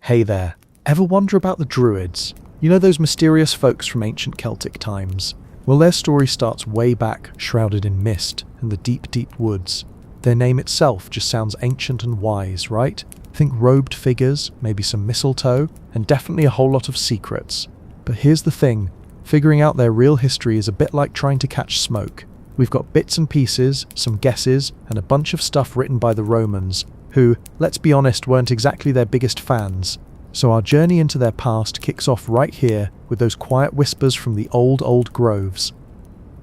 Hey there, ever wonder about the Druids? You know those mysterious folks from ancient Celtic times? Well, their story starts way back, shrouded in mist, in the deep, deep woods. Their name itself just sounds ancient and wise, right? Think robed figures, maybe some mistletoe, and definitely a whole lot of secrets. But here's the thing, figuring out their real history is a bit like trying to catch smoke. We've got bits and pieces, some guesses, and a bunch of stuff written by the Romans, who, let's be honest, weren't exactly their biggest fans. So our journey into their past kicks off right here with those quiet whispers from the old groves.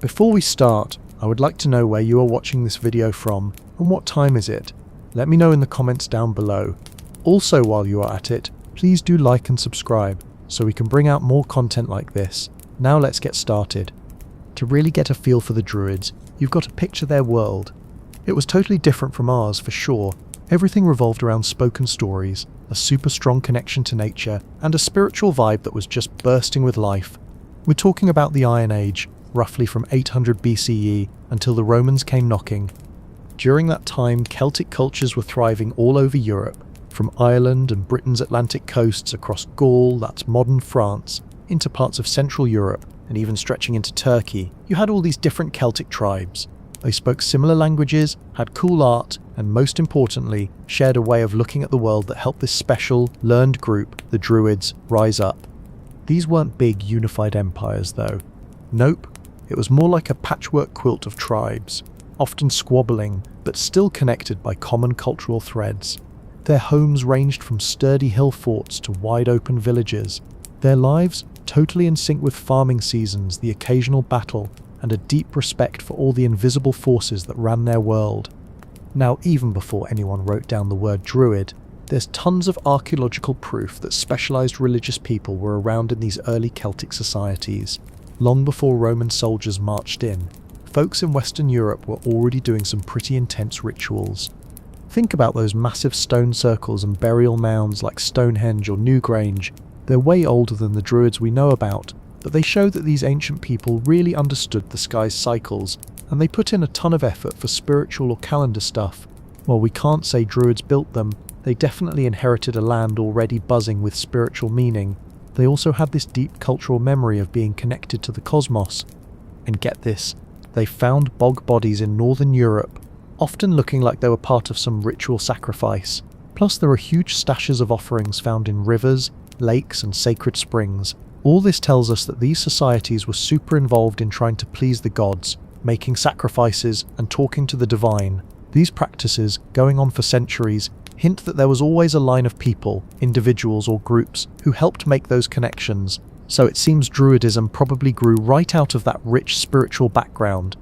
Before we start, I would like to know where you are watching this video from and what time is it. Let me know in the comments down below. Also, while you are at it, please do like and subscribe so we can bring out more content like this. Now let's get started. To really get a feel for the Druids, you've got to picture their world. It was totally different from ours for sure. Everything revolved around spoken stories, a super strong connection to nature, and a spiritual vibe that was just bursting with life. We're talking about the Iron Age, roughly from 800 BCE until the Romans came knocking. During that time, Celtic cultures were thriving all over Europe, from Ireland and Britain's Atlantic coasts across Gaul, that's modern France, into parts of Central Europe, and even stretching into Turkey. You had all these different Celtic tribes. They spoke similar languages, had cool art, and most importantly, shared a way of looking at the world that helped this special, learned group, the Druids, rise up. These weren't big, unified empires, though. Nope, it was more like a patchwork quilt of tribes, often squabbling, but still connected by common cultural threads. Their homes ranged from sturdy hill forts to wide-open villages. Their lives, totally in sync with farming seasons, the occasional battle, and a deep respect for all the invisible forces that ran their world. Now, even before anyone wrote down the word Druid, there's tons of archaeological proof that specialized religious people were around in these early Celtic societies. Long before Roman soldiers marched in, folks in Western Europe were already doing some pretty intense rituals. Think about those massive stone circles and burial mounds like Stonehenge or Newgrange. They're way older than the Druids we know about, but they show that these ancient people really understood the sky's cycles, and they put in a ton of effort for spiritual or calendar stuff. While we can't say Druids built them, they definitely inherited a land already buzzing with spiritual meaning. They also had this deep cultural memory of being connected to the cosmos. And get this, they found bog bodies in northern Europe, often looking like they were part of some ritual sacrifice. Plus there are huge stashes of offerings found in rivers, lakes and sacred springs. All this tells us that these societies were super involved in trying to please the gods, making sacrifices and talking to the divine. These practices, going on for centuries, hint that there was always a line of people, individuals or groups, who helped make those connections. So it seems Druidism probably grew right out of that rich spiritual background.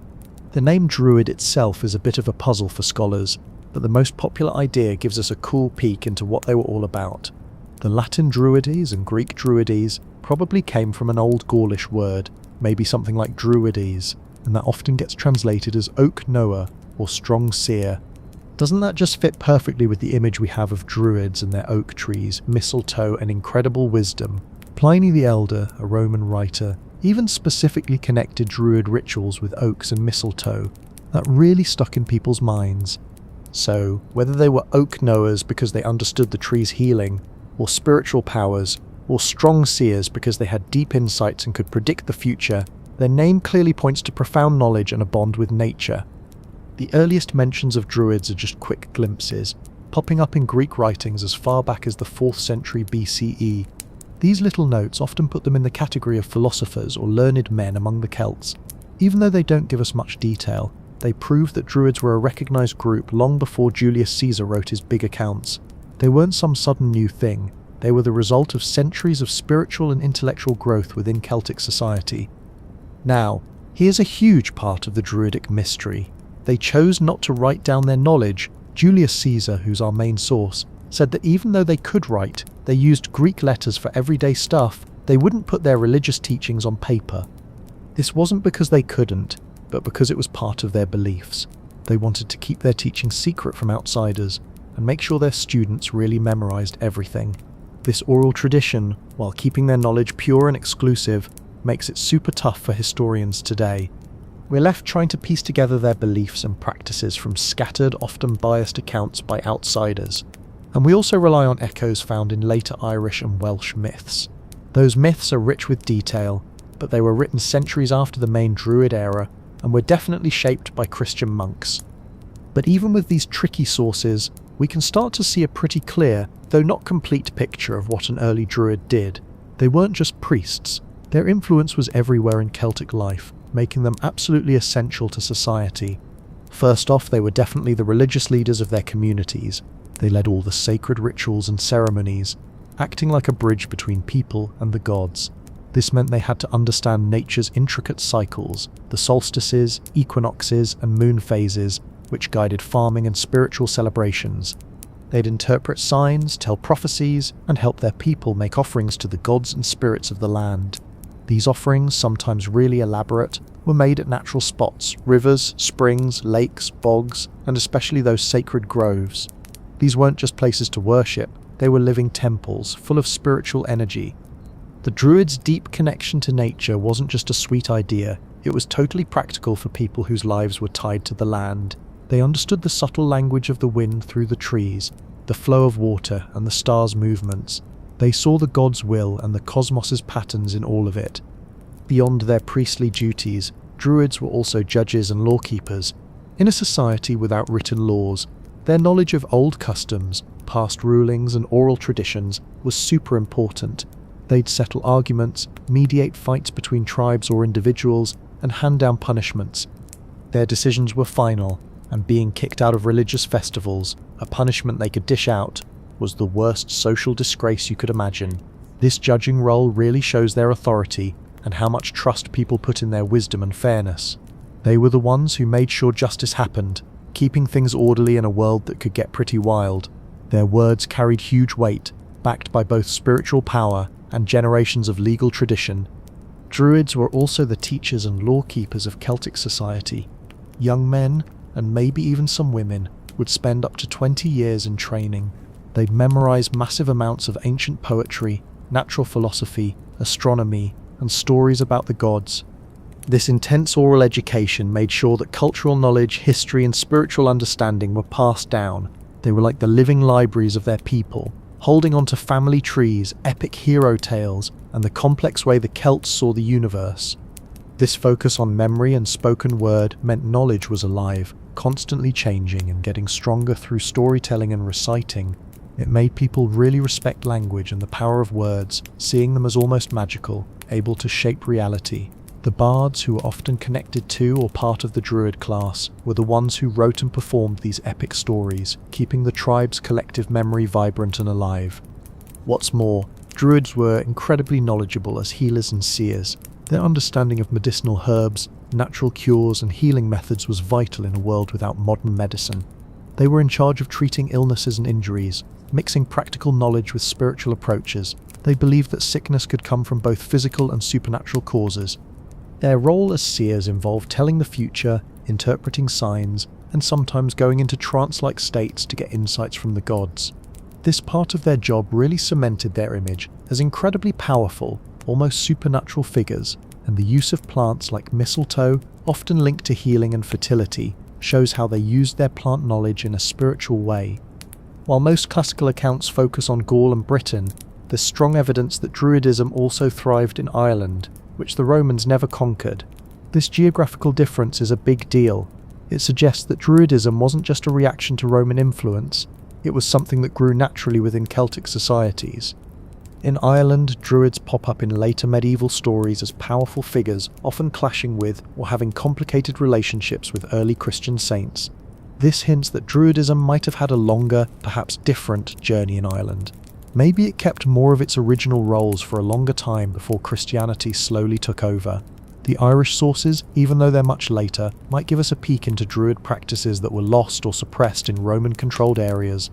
The name Druid itself is a bit of a puzzle for scholars, but the most popular idea gives us a cool peek into what they were all about. The Latin Druides and Greek Druides probably came from an old Gaulish word, maybe something like Druides, and that often gets translated as oak knower or strong seer. Doesn't that just fit perfectly with the image we have of Druids and their oak trees, mistletoe and incredible wisdom? Pliny the Elder, a Roman writer, even specifically connected Druid rituals with oaks and mistletoe. That really stuck in people's minds. So, whether they were oak knowers because they understood the tree's healing, or spiritual powers, or strong seers because they had deep insights and could predict the future, their name clearly points to profound knowledge and a bond with nature. The earliest mentions of Druids are just quick glimpses, popping up in Greek writings as far back as the 4th century BCE. These little notes often put them in the category of philosophers or learned men among the Celts. Even though they don't give us much detail, they prove that Druids were a recognised group long before Julius Caesar wrote his big accounts. They weren't some sudden new thing, they were the result of centuries of spiritual and intellectual growth within Celtic society. Now, here's a huge part of the Druidic mystery. They chose not to write down their knowledge. Julius Caesar, who's our main source, said that even though they could write, they used Greek letters for everyday stuff, they wouldn't put their religious teachings on paper. This wasn't because they couldn't, but because it was part of their beliefs. They wanted to keep their teaching secret from outsiders, and make sure their students really memorized everything. This oral tradition, while keeping their knowledge pure and exclusive, makes it super tough for historians today. We're left trying to piece together their beliefs and practices from scattered, often biased accounts by outsiders. And we also rely on echoes found in later Irish and Welsh myths. Those myths are rich with detail, but they were written centuries after the main Druid era and were definitely shaped by Christian monks. But even with these tricky sources, we can start to see a pretty clear, though not complete picture of what an early Druid did. They weren't just priests, their influence was everywhere in Celtic life, making them absolutely essential to society. First off, they were definitely the religious leaders of their communities. They led all the sacred rituals and ceremonies, acting like a bridge between people and the gods. This meant they had to understand nature's intricate cycles, the solstices, equinoxes, and moon phases, which guided farming and spiritual celebrations. They'd interpret signs, tell prophecies, and help their people make offerings to the gods and spirits of the land. These offerings, sometimes really elaborate, were made at natural spots, rivers, springs, lakes, bogs, and especially those sacred groves. These weren't just places to worship, they were living temples, full of spiritual energy. The Druids' deep connection to nature wasn't just a sweet idea, it was totally practical for people whose lives were tied to the land. They understood the subtle language of the wind through the trees, the flow of water, and the stars' movements. They saw the gods' will and the cosmos's patterns in all of it. Beyond their priestly duties, Druids were also judges and lawkeepers. In a society without written laws, their knowledge of old customs, past rulings, and oral traditions was super important. They'd settle arguments, mediate fights between tribes or individuals, and hand down punishments. Their decisions were final, and being kicked out of religious festivals, a punishment they could dish out, was the worst social disgrace you could imagine. This judging role really shows their authority and how much trust people put in their wisdom and fairness. They were the ones who made sure justice happened, keeping things orderly in a world that could get pretty wild. Their words carried huge weight, backed by both spiritual power and generations of legal tradition. Druids were also the teachers and lawkeepers of Celtic society. Young men, and maybe even some women, would spend up to 20 years in training. They'd memorize massive amounts of ancient poetry, natural philosophy, astronomy, and stories about the gods. This intense oral education made sure that cultural knowledge, history, and spiritual understanding were passed down. They were like the living libraries of their people, holding on to family trees, epic hero tales, and the complex way the Celts saw the universe. This focus on memory and spoken word meant knowledge was alive, constantly changing and getting stronger through storytelling and reciting. It made people really respect language and the power of words, seeing them as almost magical, able to shape reality. The bards, who were often connected to or part of the Druid class, were the ones who wrote and performed these epic stories, keeping the tribe's collective memory vibrant and alive. What's more, Druids were incredibly knowledgeable as healers and seers. Their understanding of medicinal herbs, natural cures, and healing methods was vital in a world without modern medicine. They were in charge of treating illnesses and injuries, mixing practical knowledge with spiritual approaches. They believed that sickness could come from both physical and supernatural causes. Their role as seers involved telling the future, interpreting signs, and sometimes going into trance-like states to get insights from the gods. This part of their job really cemented their image as incredibly powerful, almost supernatural figures, and the use of plants like mistletoe, often linked to healing and fertility, shows how they used their plant knowledge in a spiritual way. While most classical accounts focus on Gaul and Britain, there's strong evidence that Druidism also thrived in Ireland, which the Romans never conquered. This geographical difference is a big deal. It suggests that Druidism wasn't just a reaction to Roman influence, it was something that grew naturally within Celtic societies. In Ireland, Druids pop up in later medieval stories as powerful figures, often clashing with or having complicated relationships with early Christian saints. This hints that Druidism might have had a longer, perhaps different, journey in Ireland. Maybe it kept more of its original roles for a longer time before Christianity slowly took over. The Irish sources, even though they're much later, might give us a peek into Druid practices that were lost or suppressed in Roman-controlled areas.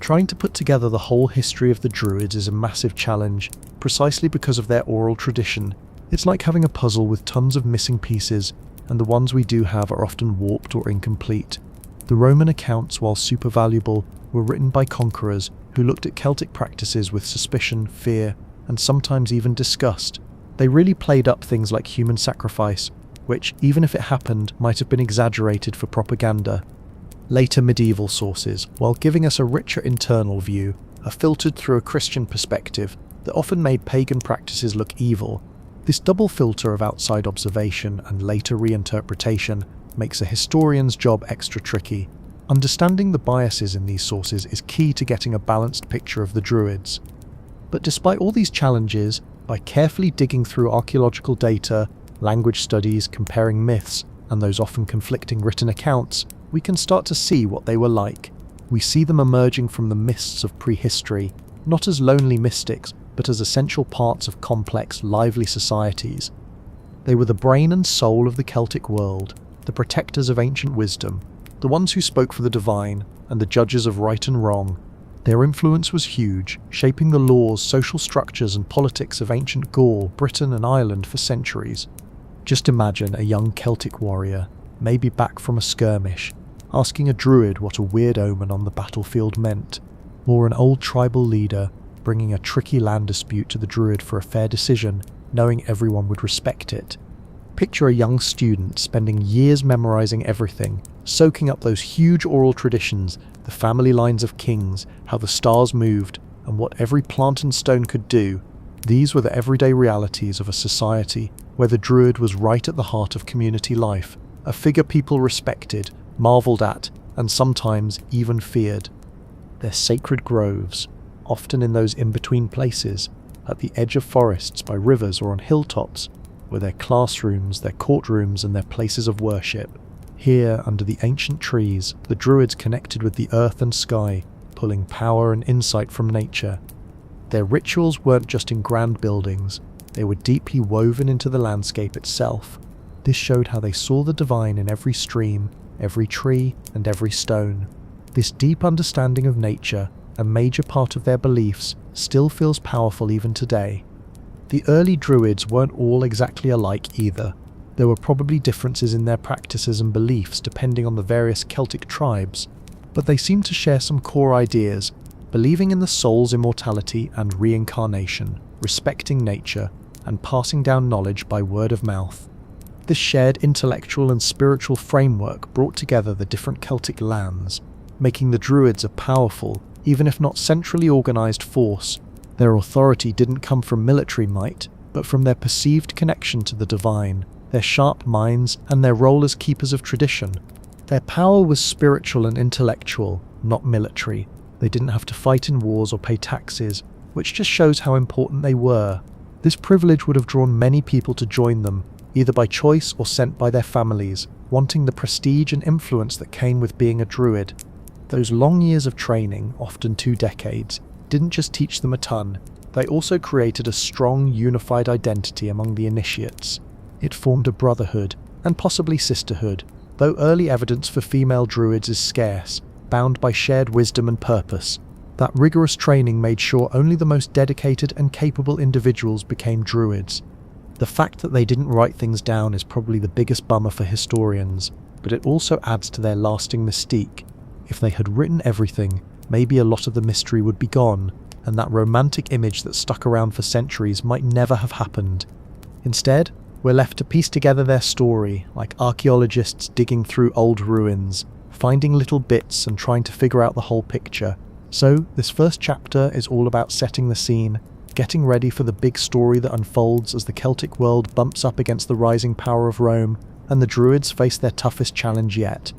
Trying to put together the whole history of the Druids is a massive challenge, precisely because of their oral tradition. It's like having a puzzle with tons of missing pieces, and the ones we do have are often warped or incomplete. The Roman accounts, while super valuable, were written by conquerors who looked at Celtic practices with suspicion, fear, and sometimes even disgust. They really played up things like human sacrifice, which, even if it happened, might have been exaggerated for propaganda. Later medieval sources, while giving us a richer internal view, are filtered through a Christian perspective that often made pagan practices look evil. This double filter of outside observation and later reinterpretation makes a historian's job extra tricky. Understanding the biases in these sources is key to getting a balanced picture of the Druids. But despite all these challenges, by carefully digging through archaeological data, language studies, comparing myths, and those often conflicting written accounts, we can start to see what they were like. We see them emerging from the mists of prehistory, not as lonely mystics, but as essential parts of complex, lively societies. They were the brain and soul of the Celtic world, the protectors of ancient wisdom, the ones who spoke for the divine, and the judges of right and wrong. Their influence was huge, shaping the laws, social structures, and politics of ancient Gaul, Britain, and Ireland for centuries. Just imagine a young Celtic warrior, maybe back from a skirmish, asking a druid what a weird omen on the battlefield meant, or an old tribal leader bringing a tricky land dispute to the druid for a fair decision, knowing everyone would respect it. Picture a young student spending years memorizing everything, soaking up those huge oral traditions, the family lines of kings, how the stars moved, and what every plant and stone could do. These were the everyday realities of a society where the druid was right at the heart of community life, a figure people respected, marvelled at, and sometimes even feared. Their sacred groves, often in those in-between places, at the edge of forests, by rivers, or on hilltops, were their classrooms, their courtrooms, and their places of worship. Here, under the ancient trees, the Druids connected with the earth and sky, pulling power and insight from nature. Their rituals weren't just in grand buildings, they were deeply woven into the landscape itself. This showed how they saw the divine in every stream, every tree, and every stone. This deep understanding of nature, a major part of their beliefs, still feels powerful even today. The early Druids weren't all exactly alike either. There were probably differences in their practices and beliefs depending on the various Celtic tribes, but they seemed to share some core ideas, believing in the soul's immortality and reincarnation, respecting nature, and passing down knowledge by word of mouth. This shared intellectual and spiritual framework brought together the different Celtic lands, making the Druids a powerful, even if not centrally organised force. Their authority didn't come from military might, but from their perceived connection to the divine, their sharp minds, and their role as keepers of tradition. Their power was spiritual and intellectual, not military. They didn't have to fight in wars or pay taxes, which just shows how important they were. This privilege would have drawn many people to join them, either by choice or sent by their families, wanting the prestige and influence that came with being a druid. Those long years of training, often 2 decades, didn't just teach them a ton, they also created a strong, unified identity among the initiates. It formed a brotherhood, and possibly sisterhood, though early evidence for female druids is scarce, bound by shared wisdom and purpose. That rigorous training made sure only the most dedicated and capable individuals became druids. The fact that they didn't write things down is probably the biggest bummer for historians, but it also adds to their lasting mystique. If they had written everything, maybe a lot of the mystery would be gone, and that romantic image that stuck around for centuries might never have happened. Instead, we're left to piece together their story, like archaeologists digging through old ruins, finding little bits and trying to figure out the whole picture. So, this first chapter is all about setting the scene, getting ready for the big story that unfolds as the Celtic world bumps up against the rising power of Rome, and the Druids face their toughest challenge yet.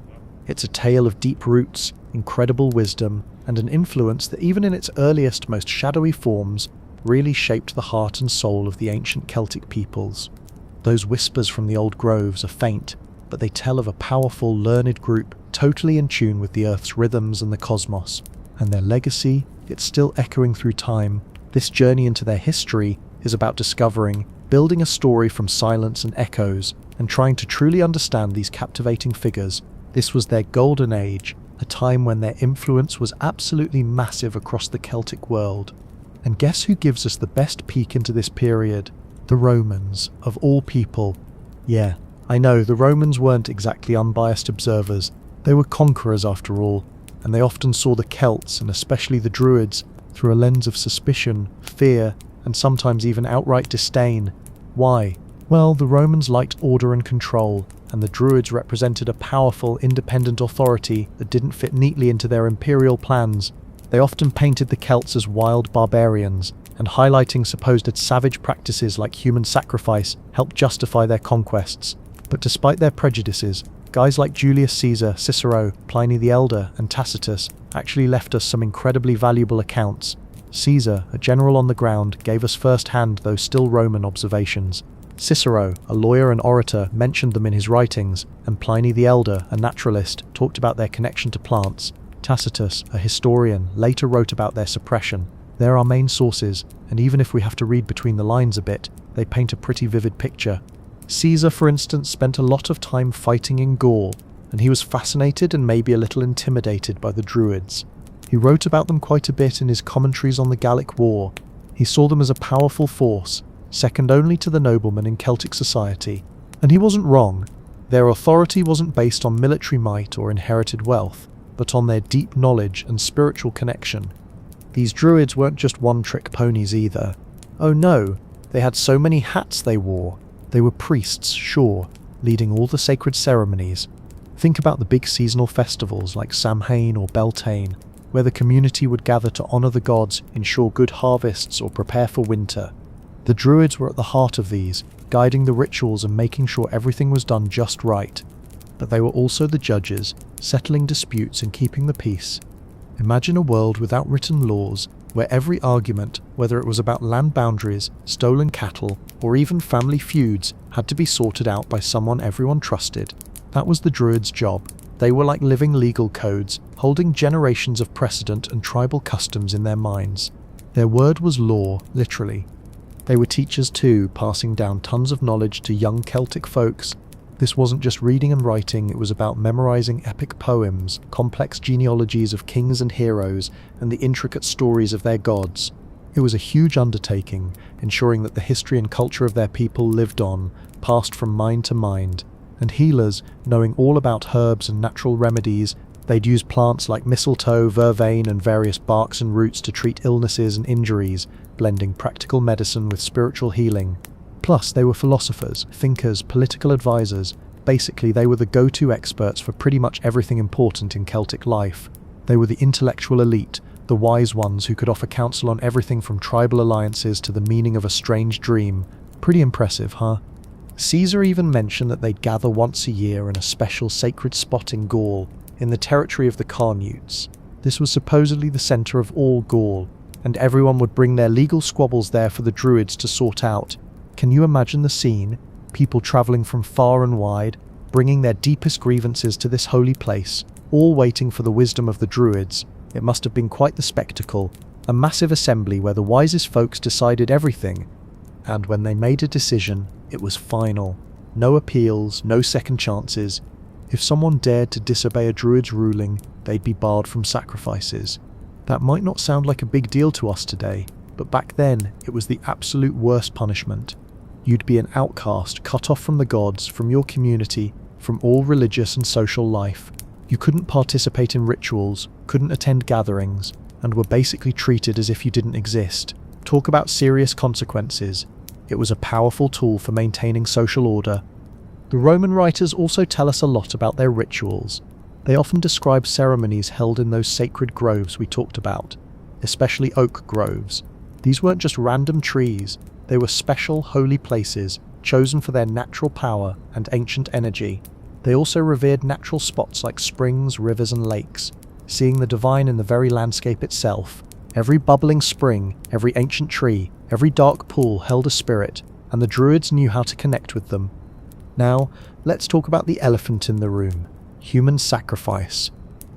It's a tale of deep roots, incredible wisdom, and an influence that even in its earliest, most shadowy forms, really shaped the heart and soul of the ancient Celtic peoples. Those whispers from the old groves are faint, but they tell of a powerful, learned group totally in tune with the Earth's rhythms and the cosmos. And their legacy, it's still echoing through time. This journey into their history is about discovering, building a story from silence and echoes, and trying to truly understand these captivating figures. This was their golden age, a time when their influence was absolutely massive across the Celtic world. And guess who gives us the best peek into this period? The Romans, of all people. Yeah, I know, the Romans weren't exactly unbiased observers. They were conquerors after all, and they often saw the Celts, and especially the Druids, through a lens of suspicion, fear, and sometimes even outright disdain. Why? Well, the Romans liked order and control, and the Druids represented a powerful, independent authority that didn't fit neatly into their imperial plans. They often painted the Celts as wild barbarians, and highlighting supposed savage practices like human sacrifice helped justify their conquests. But despite their prejudices, guys like Julius Caesar, Cicero, Pliny the Elder, and Tacitus actually left us some incredibly valuable accounts. Caesar, a general on the ground, gave us first-hand those still Roman observations. Cicero, a lawyer and orator, mentioned them in his writings, and Pliny the Elder, a naturalist, talked about their connection to plants. Tacitus, a historian, later wrote about their suppression. They're our main sources, and even if we have to read between the lines a bit, they paint a pretty vivid picture. Caesar, for instance, spent a lot of time fighting in Gaul, and he was fascinated and maybe a little intimidated by the Druids. He wrote about them quite a bit in his commentaries on the Gallic War. He saw them as a powerful force, second only to the noblemen in Celtic society. And he wasn't wrong. Their authority wasn't based on military might or inherited wealth, but on their deep knowledge and spiritual connection. These Druids weren't just one-trick ponies either. Oh no, they had so many hats they wore. They were priests, sure, leading all the sacred ceremonies. Think about the big seasonal festivals like Samhain or Beltane, where the community would gather to honour the gods, ensure good harvests, or prepare for winter. The Druids were at the heart of these, guiding the rituals and making sure everything was done just right. But they were also the judges, settling disputes and keeping the peace. Imagine a world without written laws, where every argument, whether it was about land boundaries, stolen cattle, or even family feuds, had to be sorted out by someone everyone trusted. That was the Druids' job. They were like living legal codes, holding generations of precedent and tribal customs in their minds. Their word was law, literally. They were teachers too, passing down tons of knowledge to young Celtic folks. This wasn't just reading and writing, it was about memorizing epic poems, complex genealogies of kings and heroes, and the intricate stories of their gods. It was a huge undertaking, ensuring that the history and culture of their people lived on, passed from mind to mind. And healers, knowing all about herbs and natural remedies, they'd use plants like mistletoe, vervain, and various barks and roots to treat illnesses and injuries, blending practical medicine with spiritual healing. Plus, they were philosophers, thinkers, political advisors. Basically, they were the go-to experts for pretty much everything important in Celtic life. They were the intellectual elite, the wise ones who could offer counsel on everything from tribal alliances to the meaning of a strange dream. Pretty impressive, huh? Caesar even mentioned that they'd gather once a year in a special sacred spot in Gaul, in the territory of the Carnutes. This was supposedly the centre of all Gaul, and everyone would bring their legal squabbles there for the Druids to sort out. Can you imagine the scene? People travelling from far and wide, bringing their deepest grievances to this holy place, all waiting for the wisdom of the Druids. It must have been quite the spectacle, a massive assembly where the wisest folks decided everything. And when they made a decision, it was final. No appeals, no second chances. If someone dared to disobey a Druid's ruling, they'd be barred from sacrifices. That might not sound like a big deal to us today, but back then it was the absolute worst punishment. You'd be an outcast, cut off from the gods, from your community, from all religious and social life. You couldn't participate in rituals, couldn't attend gatherings, and were basically treated as if you didn't exist. Talk about serious consequences. It was a powerful tool for maintaining social order. The Roman writers also tell us a lot about their rituals. They often describe ceremonies held in those sacred groves we talked about, especially oak groves. These weren't just random trees, they were special holy places chosen for their natural power and ancient energy. They also revered natural spots like springs, rivers and lakes, seeing the divine in the very landscape itself. Every bubbling spring, every ancient tree, every dark pool held a spirit, and the Druids knew how to connect with them. Now, let's talk about the elephant in the room: human sacrifice.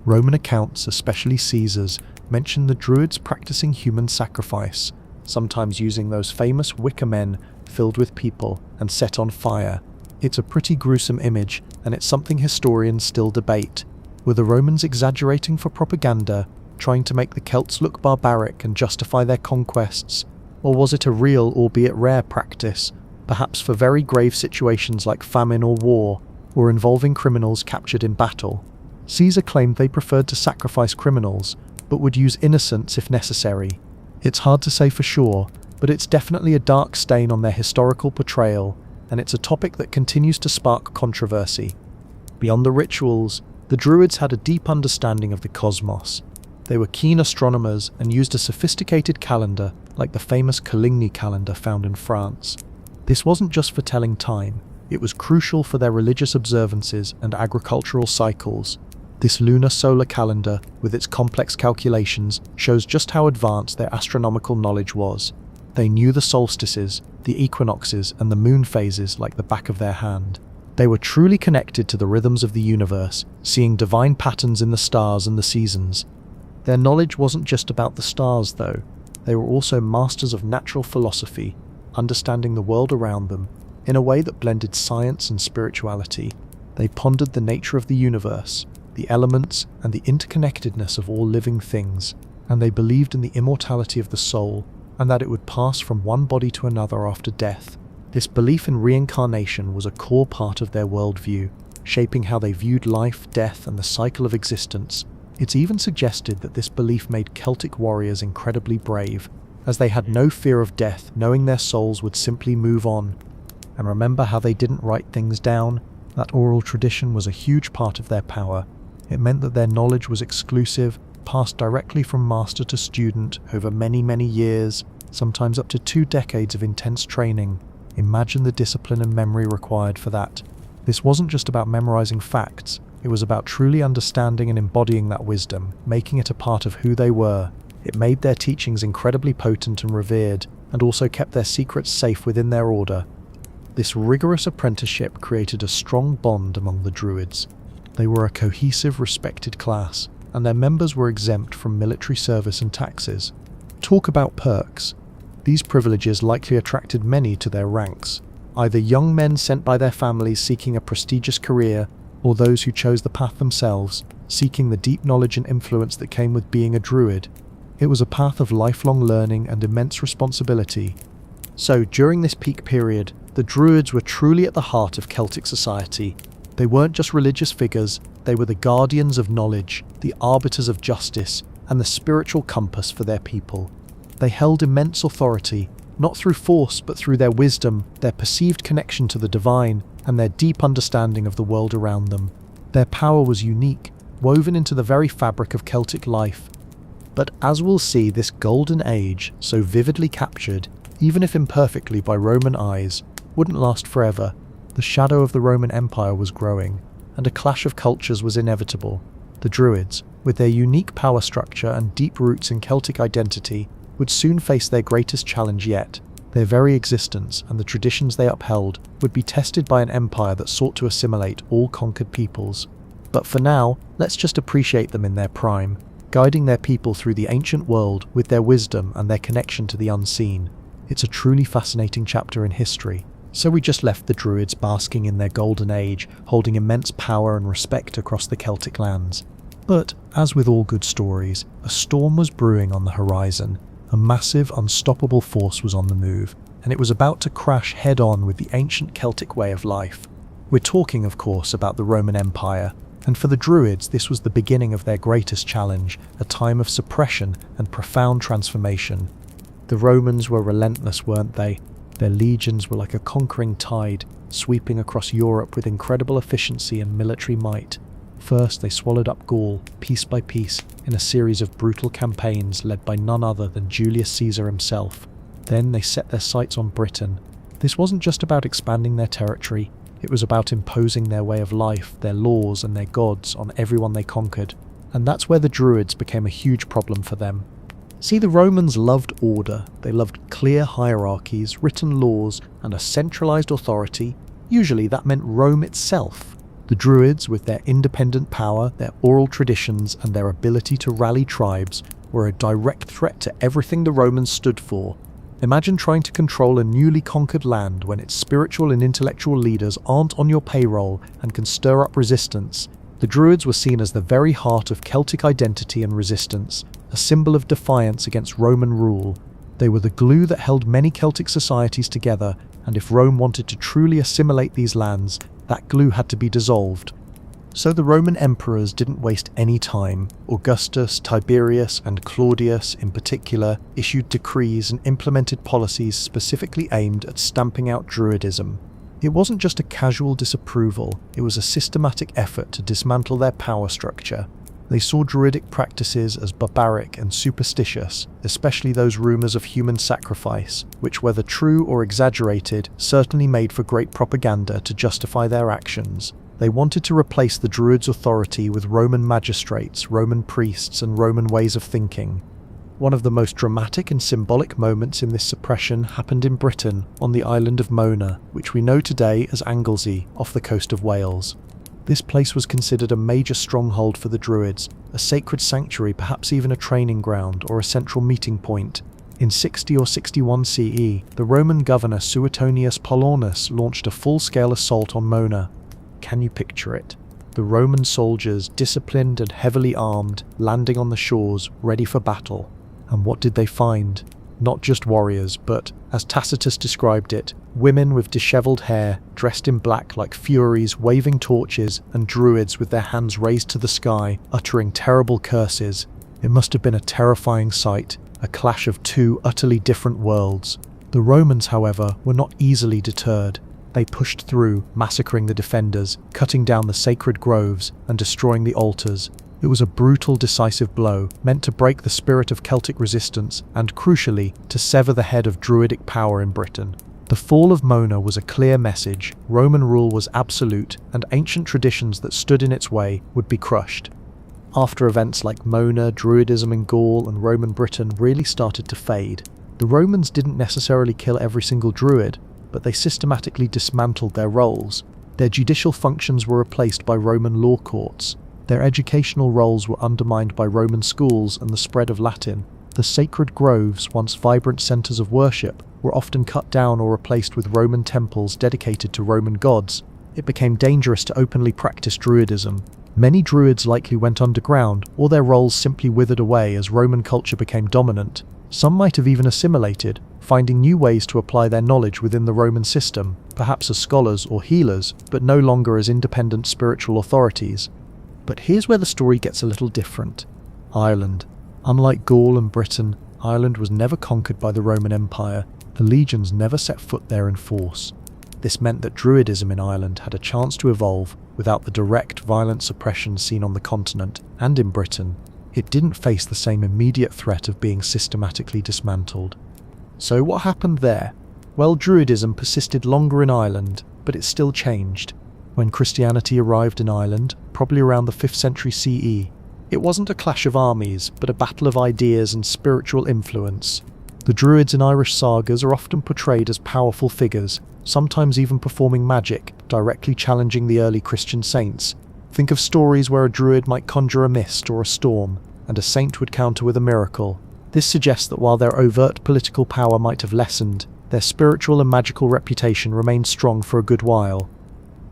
Roman accounts, especially Caesar's, mention the Druids practicing human sacrifice, sometimes using those famous wicker men filled with people and set on fire. It's a pretty gruesome image, and it's something historians still debate. Were the Romans exaggerating for propaganda, trying to make the Celts look barbaric and justify their conquests? Or was it a real, albeit rare, practice, perhaps for very grave situations like famine or war, or involving criminals captured in battle? Caesar claimed they preferred to sacrifice criminals, but would use innocents if necessary. It's hard to say for sure, but it's definitely a dark stain on their historical portrayal. and it's a topic that continues to spark controversy. Beyond the rituals, the Druids had a deep understanding of the cosmos. They were keen astronomers and used a sophisticated calendar like the famous Coligny calendar found in France. This wasn't just for telling time, it was crucial for their religious observances and agricultural cycles. This lunar solar calendar, with its complex calculations, shows just how advanced their astronomical knowledge was. They knew the solstices, the equinoxes, and the moon phases like the back of their hand. They were truly connected to the rhythms of the universe, seeing divine patterns in the stars and the seasons. Their knowledge wasn't just about the stars, though. They were also masters of natural philosophy, understanding the world around them in a way that blended science and spirituality. They pondered the nature of the universe, the elements, and the interconnectedness of all living things, and they believed in the immortality of the soul, and that it would pass from one body to another after death. This belief in reincarnation was a core part of their worldview, shaping how they viewed life, death, and the cycle of existence. It's even suggested that this belief made Celtic warriors incredibly brave, as they had no fear of death, knowing their souls would simply move on. And remember how they didn't write things down? That oral tradition was a huge part of their power. It meant that their knowledge was exclusive, passed directly from master to student over many, many years, sometimes up to 2 decades of intense training. Imagine the discipline and memory required for that. This wasn't just about memorizing facts, it was about truly understanding and embodying that wisdom, making it a part of who they were. It made their teachings incredibly potent and revered, and also kept their secrets safe within their order. This rigorous apprenticeship created a strong bond among the Druids. They were a cohesive, respected class, and their members were exempt from military service and taxes. Talk about perks. These privileges likely attracted many to their ranks, either young men sent by their families seeking a prestigious career, or those who chose the path themselves, seeking the deep knowledge and influence that came with being a Druid. It was a path of lifelong learning and immense responsibility. So, during this peak period, the Druids were truly at the heart of Celtic society. They weren't just religious figures, they were the guardians of knowledge, the arbiters of justice, and the spiritual compass for their people. They held immense authority, not through force but through their wisdom, their perceived connection to the divine, and their deep understanding of the world around them. Their power was unique, woven into the very fabric of Celtic life. But as we'll see, this golden age, so vividly captured, even if imperfectly by Roman eyes, wouldn't last forever. The shadow of the Roman Empire was growing, and a clash of cultures was inevitable. The Druids, with their unique power structure and deep roots in Celtic identity, would soon face their greatest challenge yet. Their very existence and the traditions they upheld would be tested by an empire that sought to assimilate all conquered peoples. But for now, let's just appreciate them in their prime, guiding their people through the ancient world with their wisdom and their connection to the unseen. It's a truly fascinating chapter in history. So we just left the Druids basking in their golden age, holding immense power and respect across the Celtic lands. But, as with all good stories, a storm was brewing on the horizon. A massive, unstoppable force was on the move, and it was about to crash head-on with the ancient Celtic way of life. We're talking, of course, about the Roman Empire, and for the Druids this was the beginning of their greatest challenge, a time of suppression and profound transformation. The Romans were relentless, weren't they? Their legions were like a conquering tide, sweeping across Europe with incredible efficiency and military might. First, they swallowed up Gaul, piece by piece, in a series of brutal campaigns led by none other than Julius Caesar himself. Then they set their sights on Britain. This wasn't just about expanding their territory, it was about imposing their way of life, their laws, and their gods on everyone they conquered. And that's where the Druids became a huge problem for them. See, the Romans loved order. They loved clear hierarchies, written laws, and a centralized authority. Usually that meant Rome itself. The Druids, with their independent power, their oral traditions, and their ability to rally tribes, were a direct threat to everything the Romans stood for. Imagine trying to control a newly conquered land when its spiritual and intellectual leaders aren't on your payroll and can stir up resistance. The Druids were seen as the very heart of Celtic identity and resistance, a symbol of defiance against Roman rule. They were the glue that held many Celtic societies together, and if Rome wanted to truly assimilate these lands, that glue had to be dissolved. So the Roman emperors didn't waste any time. Augustus, Tiberius, and Claudius in particular issued decrees and implemented policies specifically aimed at stamping out Druidism. It wasn't just a casual disapproval, it was a systematic effort to dismantle their power structure. They saw Druidic practices as barbaric and superstitious, especially those rumours of human sacrifice, which, whether true or exaggerated, certainly made for great propaganda to justify their actions. They wanted to replace the Druids' authority with Roman magistrates, Roman priests, and Roman ways of thinking. One of the most dramatic and symbolic moments in this suppression happened in Britain, on the island of Mona, which we know today as Anglesey, off the coast of Wales. This place was considered a major stronghold for the Druids, a sacred sanctuary, perhaps even a training ground or a central meeting point. In 60 or 61 CE, the Roman governor Suetonius Paullinus launched a full-scale assault on Mona. Can you picture it? The Roman soldiers, disciplined and heavily armed, landing on the shores, ready for battle. And what did they find? Not just warriors, but, as Tacitus described it, women with dishevelled hair, dressed in black like furies, waving torches, and druids with their hands raised to the sky, uttering terrible curses. It must have been a terrifying sight, a clash of two utterly different worlds. The Romans, however, were not easily deterred. They pushed through, massacring the defenders, cutting down the sacred groves, and destroying the altars. It was a brutal, decisive blow, meant to break the spirit of Celtic resistance and, crucially, to sever the head of Druidic power in Britain. The fall of Mona was a clear message. Roman rule was absolute, and ancient traditions that stood in its way would be crushed. After events like Mona, Druidism in Gaul and Roman Britain really started to fade. The Romans didn't necessarily kill every single Druid, but they systematically dismantled their roles. Their judicial functions were replaced by Roman law courts. Their educational roles were undermined by Roman schools and the spread of Latin. The sacred groves, once vibrant centres of worship, were often cut down or replaced with Roman temples dedicated to Roman gods. It became dangerous to openly practice Druidism. Many Druids likely went underground, or their roles simply withered away as Roman culture became dominant. Some might have even assimilated, finding new ways to apply their knowledge within the Roman system, perhaps as scholars or healers, but no longer as independent spiritual authorities. But here's where the story gets a little different. Ireland. Unlike Gaul and Britain, Ireland was never conquered by the Roman Empire. The legions never set foot there in force. This meant that Druidism in Ireland had a chance to evolve without the direct violent suppression seen on the continent and in Britain. It didn't face the same immediate threat of being systematically dismantled. So what happened there? Well, Druidism persisted longer in Ireland, but it still changed. When Christianity arrived in Ireland, probably around the 5th century CE, it wasn't a clash of armies, but a battle of ideas and spiritual influence. The Druids in Irish sagas are often portrayed as powerful figures, sometimes even performing magic, directly challenging the early Christian saints. Think of stories where a Druid might conjure a mist or a storm, and a saint would counter with a miracle. This suggests that while their overt political power might have lessened, their spiritual and magical reputation remained strong for a good while.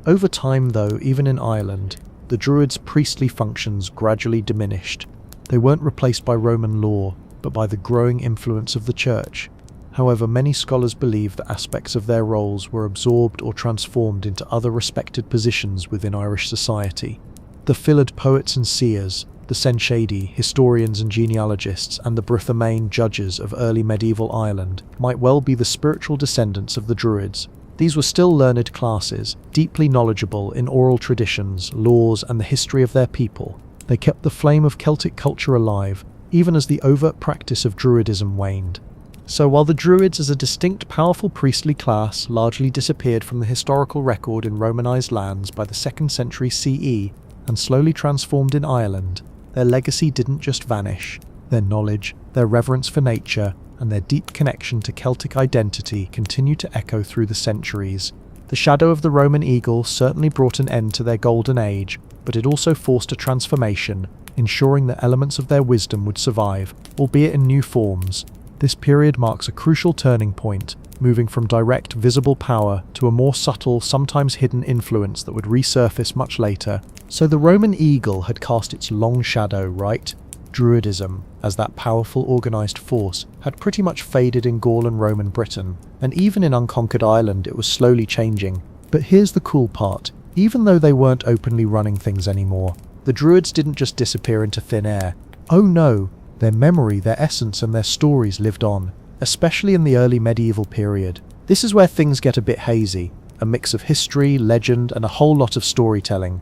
Over time, though, even in Ireland, the Druids' priestly functions gradually diminished. They weren't replaced by Roman law, but by the growing influence of the Church. However, many scholars believe that aspects of their roles were absorbed or transformed into other respected positions within Irish society. The Filled poets and seers, the Senshadi, historians and genealogists, and the Brithamain judges of early medieval Ireland might well be the spiritual descendants of the Druids. These were still learned classes, deeply knowledgeable in oral traditions, laws, and the history of their people. They kept the flame of Celtic culture alive, even as the overt practice of Druidism waned. So while the Druids as a distinct powerful priestly class largely disappeared from the historical record in Romanized lands by the 2nd century CE and slowly transformed in Ireland, their legacy didn't just vanish. Their knowledge, their reverence for nature, and their deep connection to Celtic identity continue to echo through the centuries. The shadow of the Roman eagle certainly brought an end to their golden age, but it also forced a transformation, ensuring that elements of their wisdom would survive, albeit in new forms. This period marks a crucial turning point, moving from direct, visible power to a more subtle, sometimes hidden influence that would resurface much later. So the Roman eagle had cast its long shadow, right? Druidism, as that powerful organised force, had pretty much faded in Gaul and Roman Britain, and even in unconquered Ireland it was slowly changing. But here's the cool part. Even though they weren't openly running things anymore, the Druids didn't just disappear into thin air. Oh no, their memory, their essence and their stories lived on, especially in the early medieval period. This is where things get a bit hazy. a mix of history, legend, and a whole lot of storytelling.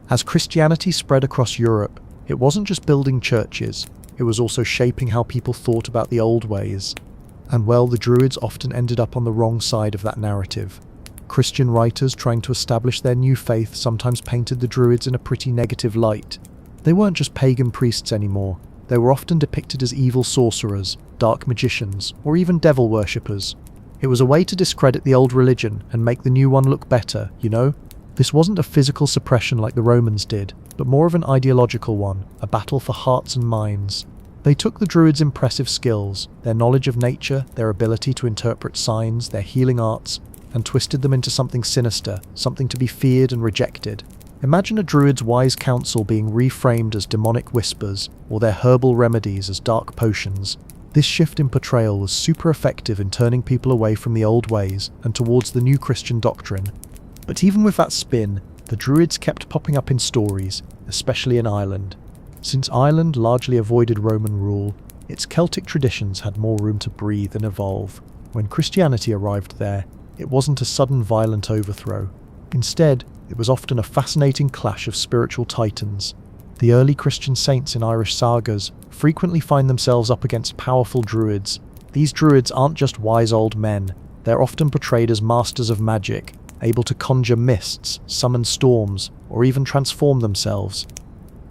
As Christianity spread across Europe, it wasn't just building churches, it was also shaping how people thought about the old ways. And well, the Druids often ended up on the wrong side of that narrative. Christian writers trying to establish their new faith sometimes painted the Druids in a pretty negative light. They weren't just pagan priests anymore. They were often depicted as evil sorcerers, dark magicians, or even devil worshippers. It was a way to discredit the old religion and make the new one look better, you know? This wasn't a physical suppression like the Romans did, but more of an ideological one, a battle for hearts and minds. They took the Druids' impressive skills, their knowledge of nature, their ability to interpret signs, their healing arts, and twisted them into something sinister, something to be feared and rejected. Imagine a Druid's wise counsel being reframed as demonic whispers, or their herbal remedies as dark potions. This shift in portrayal was super effective in turning people away from the old ways and towards the new Christian doctrine. But even with that spin, the Druids kept popping up in stories, especially in Ireland. Since Ireland largely avoided Roman rule, its Celtic traditions had more room to breathe and evolve. When Christianity arrived there, it wasn't a sudden violent overthrow. Instead, it was often a fascinating clash of spiritual titans. The early Christian saints in Irish sagas frequently find themselves up against powerful druids. These druids aren't just wise old men, they're often portrayed as masters of magic, able to conjure mists, summon storms, or even transform themselves.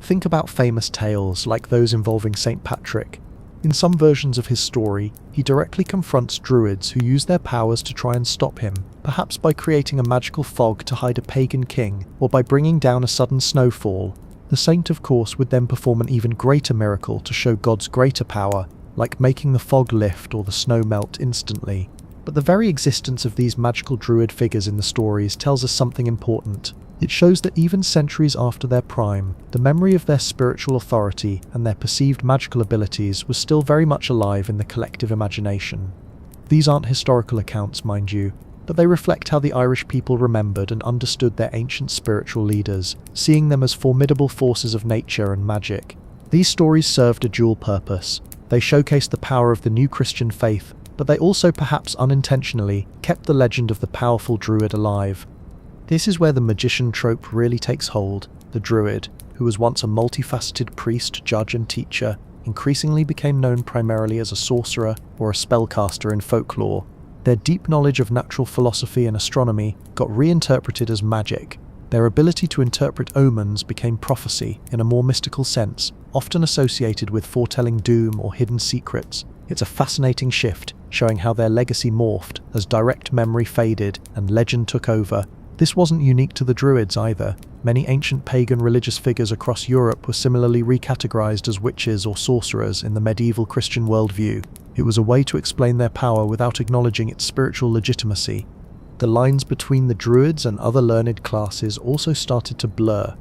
Think about famous tales like those involving St. Patrick. In some versions of his story, he directly confronts druids who use their powers to try and stop him, perhaps by creating a magical fog to hide a pagan king, or by bringing down a sudden snowfall. The saint, of course, would then perform an even greater miracle to show God's greater power, like making the fog lift or the snow melt instantly. But the very existence of these magical druid figures in the stories tells us something important. It shows that even centuries after their prime, the memory of their spiritual authority and their perceived magical abilities was still very much alive in the collective imagination. These aren't historical accounts, mind you, but they reflect how the Irish people remembered and understood their ancient spiritual leaders, seeing them as formidable forces of nature and magic. These stories served a dual purpose. They showcased the power of the new Christian faith, but they also, perhaps unintentionally, kept the legend of the powerful druid alive. This is where the magician trope really takes hold. The druid, who was once a multifaceted priest, judge and teacher, increasingly became known primarily as a sorcerer or a spellcaster in folklore. Their deep knowledge of natural philosophy and astronomy got reinterpreted as magic. Their ability to interpret omens became prophecy in a more mystical sense, often associated with foretelling doom or hidden secrets. It's a fascinating shift, showing how their legacy morphed as direct memory faded and legend took over. This wasn't unique to the Druids either. Many ancient pagan religious figures across Europe were similarly recategorized as witches or sorcerers in the medieval Christian worldview. It was a way to explain their power without acknowledging its spiritual legitimacy. The lines between the Druids and other learned classes also started to blur.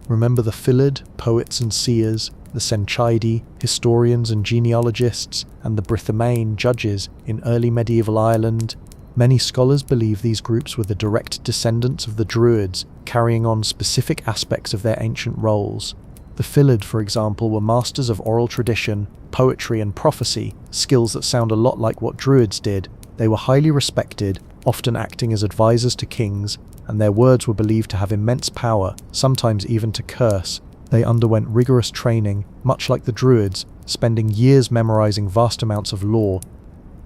Remember the Fillid, poets and seers, the Senchaidi, historians and genealogists, and the Brithamane, judges, in early medieval Ireland? Many scholars believe these groups were the direct descendants of the Druids, carrying on specific aspects of their ancient roles. The Fillid, for example, were masters of oral tradition, poetry and prophecy, skills that sound a lot like what Druids did. They were highly respected, often acting as advisors to kings, and their words were believed to have immense power, sometimes even to curse. They underwent rigorous training, much like the Druids, spending years memorizing vast amounts of lore.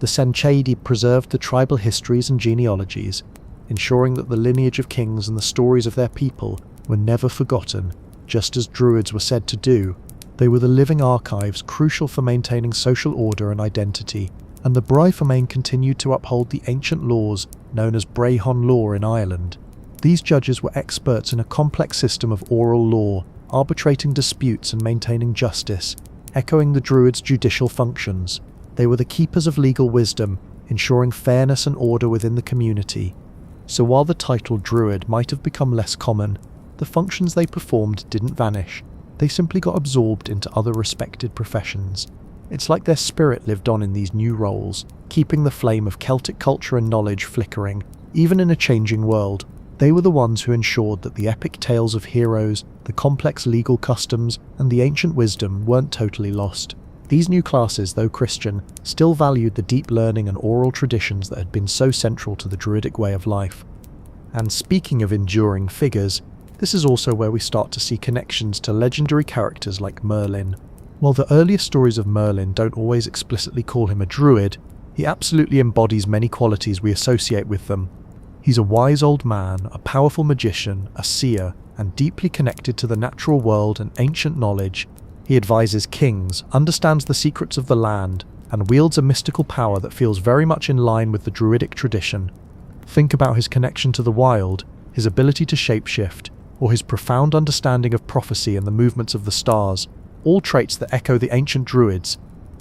The Senchaidi preserved the tribal histories and genealogies, ensuring that the lineage of kings and the stories of their people were never forgotten, just as Druids were said to do. They were the living archives crucial for maintaining social order and identity, and the Brithamane continued to uphold the ancient laws known as Brehon law in Ireland. These judges were experts in a complex system of oral law, arbitrating disputes and maintaining justice, echoing the Druids' judicial functions. They were the keepers of legal wisdom, ensuring fairness and order within the community. So while the title Druid might have become less common, the functions they performed didn't vanish. They simply got absorbed into other respected professions. It's like their spirit lived on in these new roles, keeping the flame of Celtic culture and knowledge flickering, even in a changing world. They were the ones who ensured that the epic tales of heroes, the complex legal customs, and the ancient wisdom weren't totally lost. These new classes, though Christian, still valued the deep learning and oral traditions that had been so central to the Druidic way of life. And speaking of enduring figures, this is also where we start to see connections to legendary characters like Merlin. While the earliest stories of Merlin don't always explicitly call him a druid, he absolutely embodies many qualities we associate with them. He's a wise old man, a powerful magician, a seer, and deeply connected to the natural world and ancient knowledge. He advises kings, understands the secrets of the land, and wields a mystical power that feels very much in line with the druidic tradition. Think about his connection to the wild, his ability to shapeshift, or his profound understanding of prophecy and the movements of the stars, all traits that echo the ancient Druids.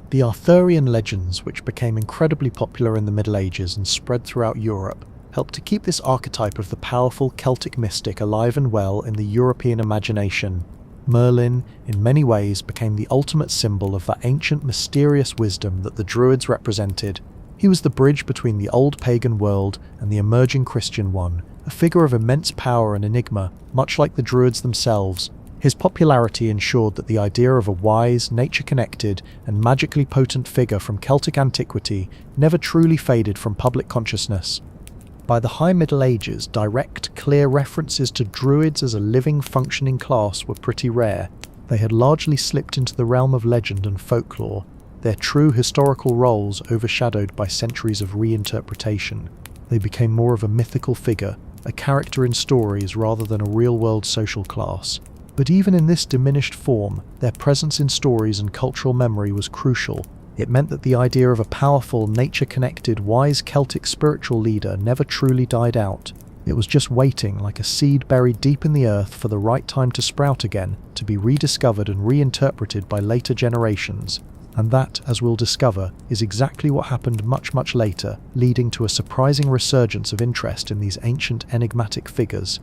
The Arthurian legends, which became incredibly popular in the Middle Ages and spread throughout Europe, helped to keep this archetype of the powerful Celtic mystic alive and well in the European imagination. Merlin, in many ways, became the ultimate symbol of that ancient mysterious wisdom that the Druids represented. He was the bridge between the old pagan world and the emerging Christian one, a figure of immense power and enigma, much like the Druids themselves. His popularity ensured that the idea of a wise, nature-connected, and magically potent figure from Celtic antiquity never truly faded from public consciousness. By the High Middle Ages, direct, clear references to Druids as a living, functioning class were pretty rare. They had largely slipped into the realm of legend and folklore, their true historical roles overshadowed by centuries of reinterpretation. They became more of a mythical figure, a character in stories rather than a real-world social class. But even in this diminished form, their presence in stories and cultural memory was crucial. It meant that the idea of a powerful, nature-connected, wise Celtic spiritual leader never truly died out. It was just waiting, like a seed buried deep in the earth, for the right time to sprout again, to be rediscovered and reinterpreted by later generations. And that, as we'll discover, is exactly what happened much later, leading to a surprising resurgence of interest in these ancient enigmatic figures.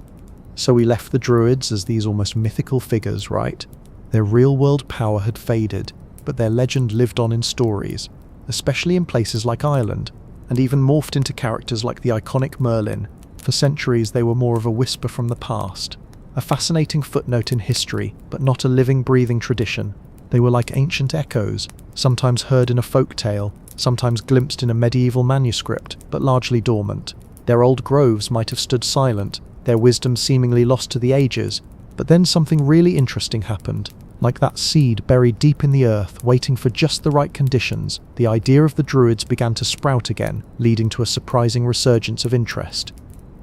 So we left the Druids as these almost mythical figures, right? Their real-world power had faded, but their legend lived on in stories, especially in places like Ireland, and even morphed into characters like the iconic Merlin. For centuries they were more of a whisper from the past, a fascinating footnote in history, but not a living, breathing tradition. They were like ancient echoes, sometimes heard in a folk tale, sometimes glimpsed in a medieval manuscript, but largely dormant. Their old groves might have stood silent, their wisdom seemingly lost to the ages, but then something really interesting happened. Like that seed buried deep in the earth, waiting for just the right conditions, the idea of the Druids began to sprout again, leading to a surprising resurgence of interest.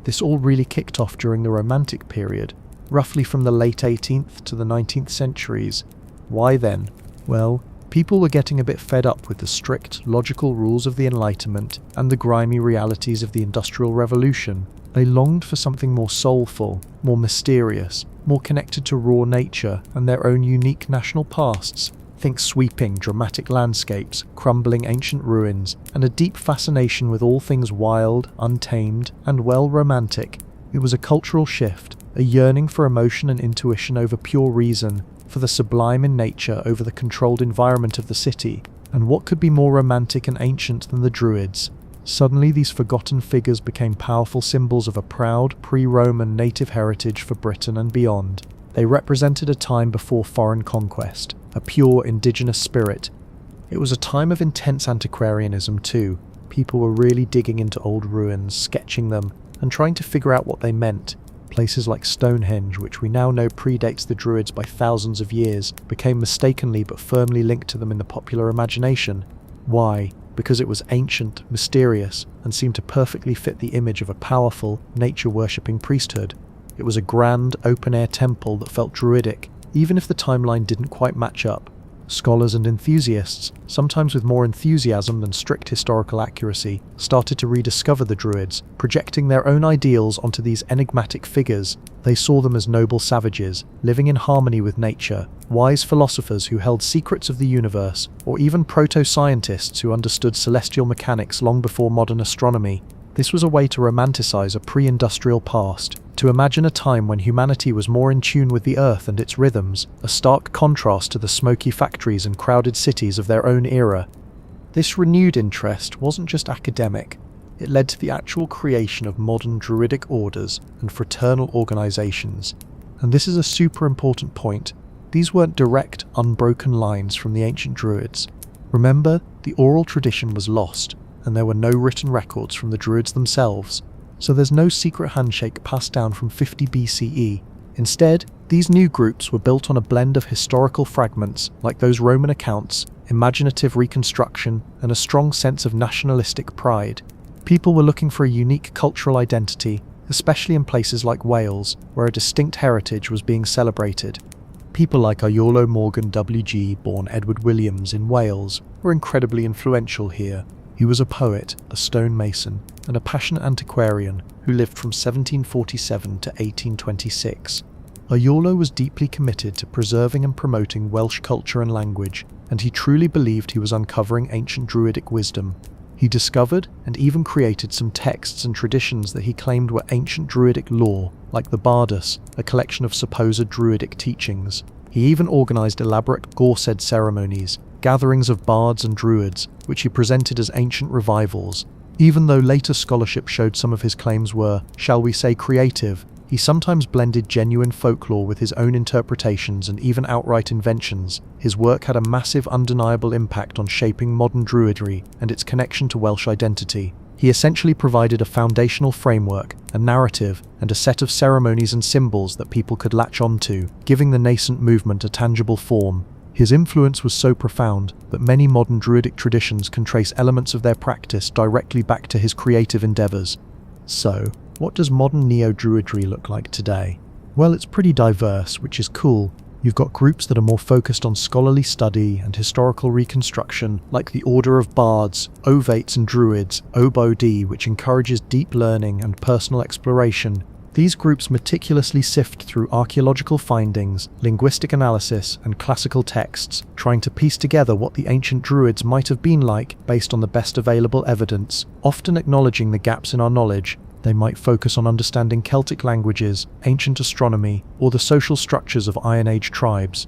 This all really kicked off during the Romantic period, roughly from the late 18th to the 19th centuries. Why then? Well, people were getting a bit fed up with the strict, logical rules of the Enlightenment and the grimy realities of the Industrial Revolution. They longed for something more soulful, more mysterious, more connected to raw nature and their own unique national pasts. Think sweeping, dramatic landscapes, crumbling ancient ruins, and a deep fascination with all things wild, untamed, and well romantic. It was a cultural shift, a yearning for emotion and intuition over pure reason, for the sublime in nature over the controlled environment of the city. And what could be more romantic and ancient than the Druids? Suddenly these forgotten figures became powerful symbols of a proud, pre-Roman native heritage for Britain and beyond. They represented a time before foreign conquest, a pure indigenous spirit. It was a time of intense antiquarianism too. People were really digging into old ruins, sketching them, and trying to figure out what they meant. Places like Stonehenge, which we now know predates the Druids by thousands of years, became mistakenly but firmly linked to them in the popular imagination. Why? Because it was ancient, mysterious, and seemed to perfectly fit the image of a powerful, nature-worshipping priesthood. It was a grand, open-air temple that felt druidic, even if the timeline didn't quite match up. Scholars and enthusiasts, sometimes with more enthusiasm than strict historical accuracy, started to rediscover the Druids, projecting their own ideals onto these enigmatic figures. They saw them as noble savages, living in harmony with nature, wise philosophers who held secrets of the universe, or even proto-scientists who understood celestial mechanics long before modern astronomy. This was a way to romanticize a pre-industrial past, to imagine a time when humanity was more in tune with the earth and its rhythms, a stark contrast to the smoky factories and crowded cities of their own era. This renewed interest wasn't just academic. It led to the actual creation of modern druidic orders and fraternal organizations. And this is a super important point. These weren't direct, unbroken lines from the ancient Druids. Remember, the oral tradition was lost, and there were no written records from the Druids themselves. so there's no secret handshake passed down from 50 BCE. Instead, these new groups were built on a blend of historical fragments, like those Roman accounts, imaginative reconstruction, and a strong sense of nationalistic pride. People were looking for a unique cultural identity, especially in places like Wales, where a distinct heritage was being celebrated. People like Iolo Morgan W.G., born Edward Williams in Wales, were incredibly influential here. He was a poet, a stonemason, and a passionate antiquarian who lived from 1747 to 1826. Iolo was deeply committed to preserving and promoting Welsh culture and language, and he truly believed he was uncovering ancient Druidic wisdom. He discovered and even created some texts and traditions that he claimed were ancient Druidic lore, like the Bardus, a collection of supposed Druidic teachings. He even organised elaborate Gorsedd ceremonies, gatherings of bards and druids, which he presented as ancient revivals. Even though later scholarship showed some of his claims were, shall we say, creative, he sometimes blended genuine folklore with his own interpretations and even outright inventions. His work had a massive, undeniable impact on shaping modern Druidry and its connection to Welsh identity. He essentially provided a foundational framework, a narrative, and a set of ceremonies and symbols that people could latch onto, giving the nascent movement a tangible form. His influence was so profound that many modern Druidic traditions can trace elements of their practice directly back to his creative endeavours. So, what does modern Neo-Druidry look like today? Well, it's pretty diverse, which is cool. You've got groups that are more focused on scholarly study and historical reconstruction, like the Order of Bards, Ovates and Druids, OBOD, which encourages deep learning and personal exploration. These groups meticulously sift through archaeological findings, linguistic analysis, and classical texts, trying to piece together what the ancient Druids might have been like based on the best available evidence, often acknowledging the gaps in our knowledge. They might focus on understanding Celtic languages, ancient astronomy, or the social structures of Iron Age tribes.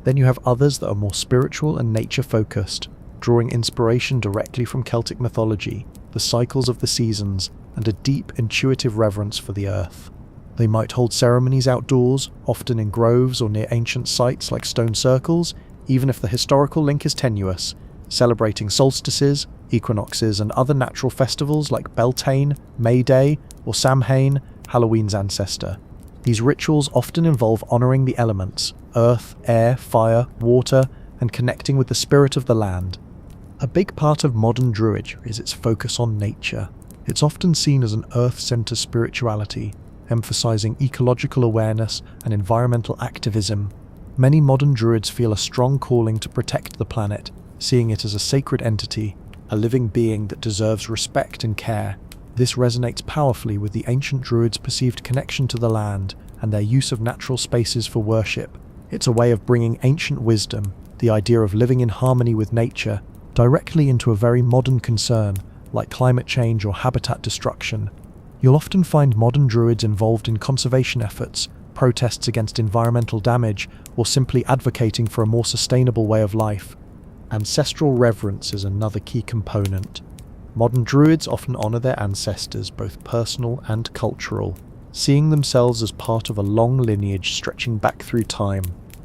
Then you have others that are more spiritual and nature-focused, drawing inspiration directly from Celtic mythology, the cycles of the seasons, and a deep, intuitive reverence for the earth. They might hold ceremonies outdoors, often in groves or near ancient sites like stone circles, even if the historical link is tenuous, celebrating solstices, equinoxes, and other natural festivals like Beltane, May Day, or Samhain, Halloween's ancestor. These rituals often involve honouring the elements, earth, air, fire, water, and connecting with the spirit of the land. A big part of modern Druidry is its focus on nature. It's often seen as an earth-centred spirituality, emphasising ecological awareness and environmental activism. Many modern Druids feel a strong calling to protect the planet, seeing it as a sacred entity, a living being that deserves respect and care. This resonates powerfully with the ancient Druids' perceived connection to the land and their use of natural spaces for worship. It's a way of bringing ancient wisdom, the idea of living in harmony with nature, directly into a very modern concern, like climate change or habitat destruction. You'll often find modern Druids involved in conservation efforts, protests against environmental damage, or simply advocating for a more sustainable way of life. Ancestral reverence is another key component. Modern Druids often honour their ancestors, both personal and cultural, seeing themselves as part of a long lineage stretching back through time.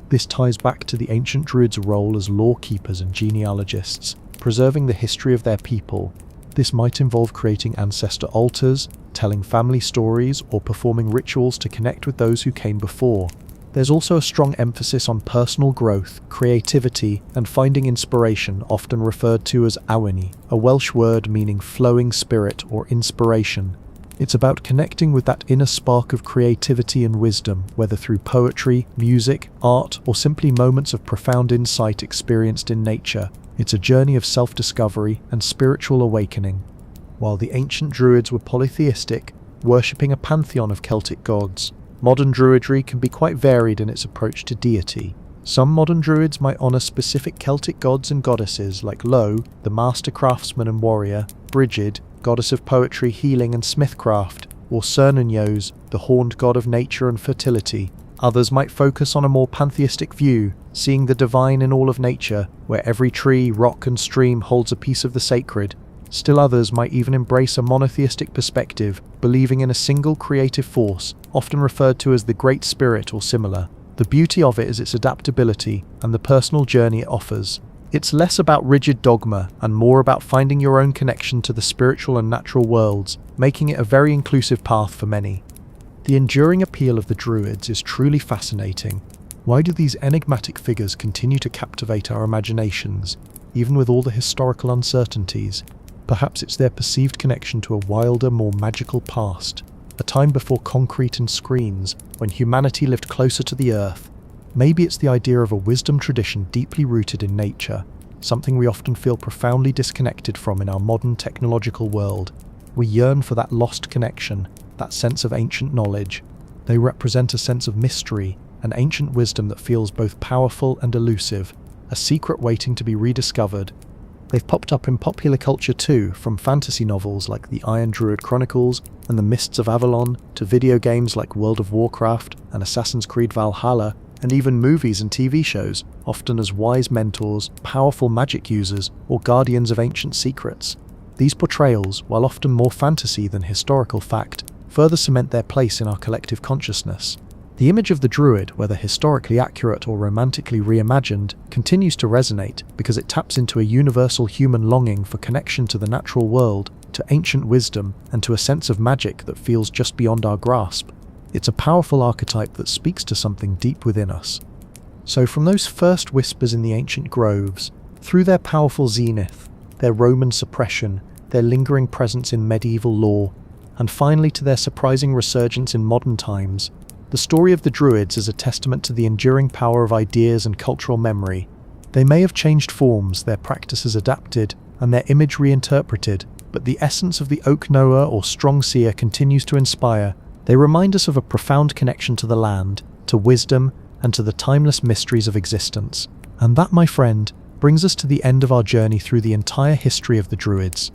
This ties back to the ancient Druids' role as lore keepers and genealogists, preserving the history of their people. This might involve creating ancestor altars, telling family stories, or performing rituals to connect with those who came before. There's also a strong emphasis on personal growth, creativity, and finding inspiration, often referred to as awini, a Welsh word meaning flowing spirit or inspiration. It's about connecting with that inner spark of creativity and wisdom, whether through poetry, music, art, or simply moments of profound insight experienced in nature. It's a journey of self-discovery and spiritual awakening. While the ancient Druids were polytheistic, worshipping a pantheon of Celtic gods, modern Druidry can be quite varied in its approach to deity. Some modern Druids might honour specific Celtic gods and goddesses like Lo, the master craftsman and warrior, Brigid, goddess of poetry, healing and smithcraft, or Cernunnos, the horned god of nature and fertility. Others might focus on a more pantheistic view, seeing the divine in all of nature, where every tree, rock and stream holds a piece of the sacred. Still others might even embrace a monotheistic perspective, believing in a single creative force, often referred to as the Great Spirit or similar. The beauty of it is its adaptability and the personal journey it offers. It's less about rigid dogma and more about finding your own connection to the spiritual and natural worlds, making it a very inclusive path for many. The enduring appeal of the Druids is truly fascinating. Why do these enigmatic figures continue to captivate our imaginations, even with all the historical uncertainties? Perhaps it's their perceived connection to a wilder, more magical past, a time before concrete and screens, when humanity lived closer to the earth. Maybe it's the idea of a wisdom tradition deeply rooted in nature, something we often feel profoundly disconnected from in our modern technological world. We yearn for that lost connection, that sense of ancient knowledge. They represent a sense of mystery, an ancient wisdom that feels both powerful and elusive, a secret waiting to be rediscovered. They've popped up in popular culture too, from fantasy novels like the Iron Druid Chronicles and the Mists of Avalon, to video games like World of Warcraft and Assassin's Creed Valhalla, and even movies and TV shows, often as wise mentors, powerful magic users, or guardians of ancient secrets. These portrayals, while often more fantasy than historical fact, further cement their place in our collective consciousness. The image of the Druid, whether historically accurate or romantically reimagined, continues to resonate because it taps into a universal human longing for connection to the natural world, to ancient wisdom, and to a sense of magic that feels just beyond our grasp. It's a powerful archetype that speaks to something deep within us. So from those first whispers in the ancient groves, through their powerful zenith, their Roman suppression, their lingering presence in medieval lore, and finally to their surprising resurgence in modern times, the story of the Druids is a testament to the enduring power of ideas and cultural memory. They may have changed forms, their practices adapted, and their image reinterpreted, but the essence of the oak knower or strong seer continues to inspire. They remind us of a profound connection to the land, to wisdom, and to the timeless mysteries of existence. And that, my friend, brings us to the end of our journey through the entire history of the Druids.